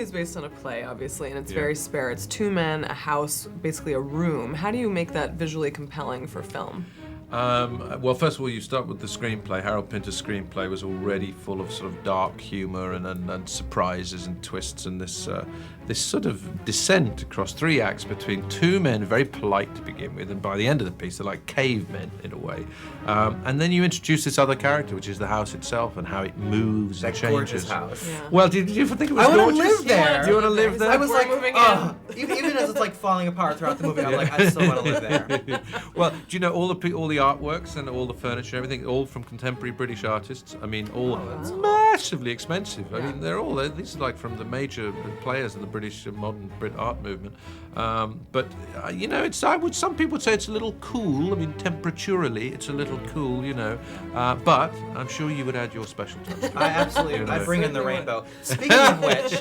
is based on a play, obviously, and it's very spare. It's two men, a house, basically a room. How do you make that visually compelling for film? Well, first of all, you start with the screenplay. Harold Pinter's screenplay was already full of sort of dark humor and surprises and twists, and this sort of descent across 3 acts between two men, very polite to begin with, and by the end of the piece, they're like cavemen in a way. And then you introduce this other character, which is the house itself and how it moves and changes. Gorgeous house. Yeah. Well, did you think it was I want to gorgeous? live there. Do you want to live there? I was like, moving even as it's like falling apart throughout the movie, I'm like, I still want to live there. Well, do you know all the artworks and all the furniture, everything, all from contemporary British artists? I mean, all massively expensive. I mean, these are like from the major players of the British modern Brit art movement. But you know, some people would say it's a little cool. I mean, temperaturally, it's a little cool, you know. But I'm sure you would add your special touch to it. I absolutely, You know. I bring in the rainbow. Speaking of which,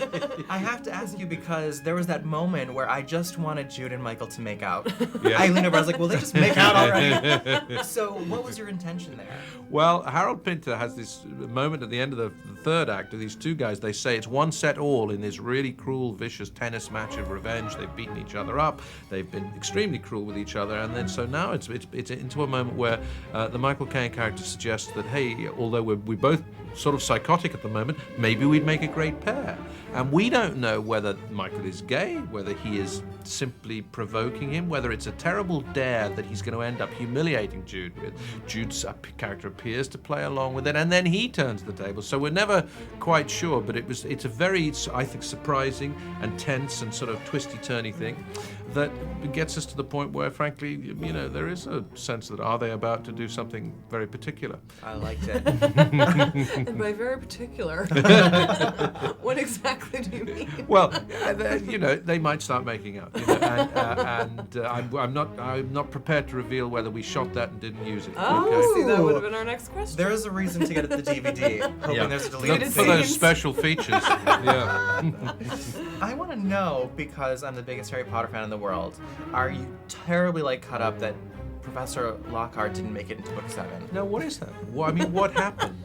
I have to ask you because there was that moment where I just wanted Jude and Michael to make out. Yeah. I leaned over, I was like, will they just make out already? So what was your intention there? Well, Harold Pinter has this moment at the end of the third act of these two guys. They say it's one set all in this really cruel, vicious tennis match of revenge. They've beaten each other up. They've been extremely cruel with each other. And then so now it's into a moment where the Michael Caine character suggests that, hey, although we're both sort of psychotic at the moment, maybe we'd make a great pair. And we don't know whether Michael is gay, whether he is simply provoking him, whether it's a terrible dare that he's going to end up humiliating Jude with. Jude's character appears to play along with it, and then he turns the table. So we're never quite sure, but it's a very, I think, surprising and tense and sort of twisty-turny thing that gets us to the point where, frankly, you know, there is a sense that are they about to do something very particular? I liked it. And by very particular, what exactly do you mean? Well, you know, they might start making out, you know, and I'm not prepared to reveal whether we shot that and didn't use it. Oh, see, that would have been our next question. There is a reason to get the DVD, hoping there's a deleted Look scene. for those special features. Yeah. I want to know, because I'm the biggest Harry Potter fan in the world, are you terribly like cut up that Professor Lockhart didn't make it into book 7? Now, what is that? Well, I mean, what happened?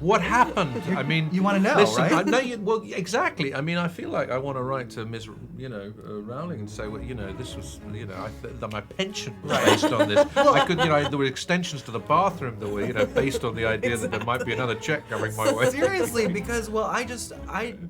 What happened? I mean, you wanna know, listen, right? Well, exactly. I mean, I feel like I want to write to Ms. Rowling and say, well, you know, this was, you know, that my pension was based on this. I could, you know, there were extensions to the bathroom that were, you know, based on the idea that there might be another check coming my way. Seriously, because, well, I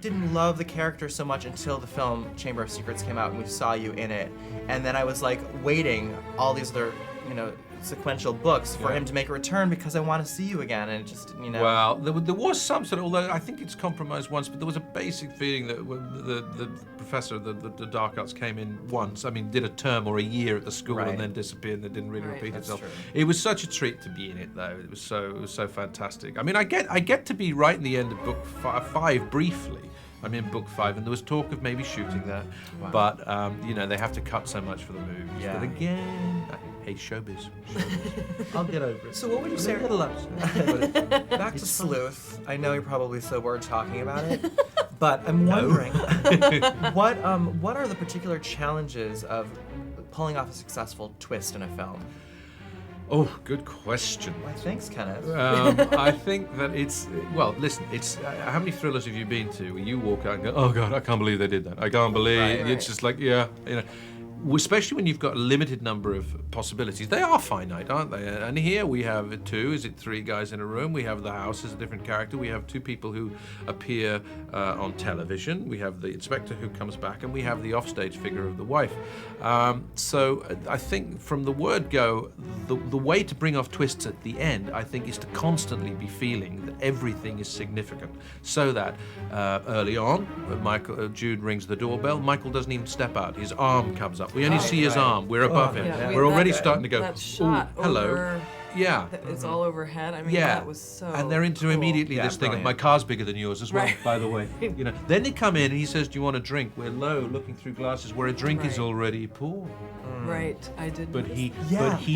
didn't love the character so much until the film Chamber of Secrets came out and we saw you in it. And then I was like waiting all these other, you know, sequential books for him to make a return because I want to see you again, and it just, you know. Well, there was some sort of, although I think it's compromised once, but there was a basic feeling that when the professor, the dark arts came in once, I mean, did a term or a year at the school and then disappeared and it didn't really repeat itself. True. It was such a treat to be in it, though. It was so fantastic. I mean, I get to be right in the end of book 5 briefly. I'm in book 5, and there was talk of maybe shooting that, but you know, they have to cut so much for the movies. Yeah. But again, hey, showbiz. I'll get over it. So what would you say? Back to Sleuth. I know you're probably so bored talking about it, but I'm wondering what are the particular challenges of pulling off a successful twist in a film? Oh, good question. Why, thanks, Kenneth. I think that well, listen, it's, how many thrillers have you been to where you walk out and go, oh God, I can't believe they did that. I can't believe, it's just like, yeah, you know. Especially when you've got a limited number of possibilities. They are finite, aren't they? And here we have 3 guys in a room. We have the house as a different character. We have 2 people who appear on television. We have the inspector who comes back, and we have the offstage figure of the wife. So I think from the word go, the way to bring off twists at the end, I think, is to constantly be feeling that everything is significant. So that early on, when Jude rings the doorbell, Michael doesn't even step out. His arm comes up. We only see his arm. We're above him. Yeah, We're already starting to go, that shot hello. over, Yeah. it's all overhead. I mean, that was so And they're into cool. immediately this thing of, my car's bigger than yours as well, Right. by the way. You know. Then they come in and he says, do you want a drink? We're low, looking through glasses where a drink is already poured. Right, I did. But he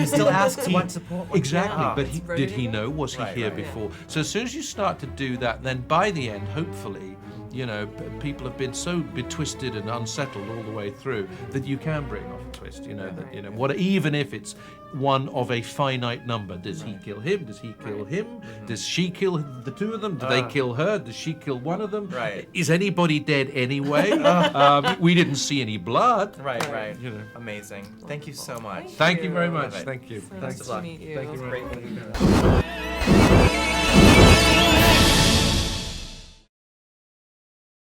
still asks what to pour. Exactly, but ready did to he go. know? Was he here before? So as soon as you start to do that, then by the end, hopefully, you know, people have been so betwisted and unsettled all the way through that you can bring off a twist. twist. You know, that, you know, what even if it's one of a finite number. Does he kill him? Does he kill him? Does she kill the two of them? Do they kill her? Does she kill one of them? Right. Is anybody dead anyway? We didn't see any blood. Right. You know. Amazing. Thank you so much. Thank you very much. Love it. Thank you. So nice of to luck. meet you. Thank you very Great much. movie.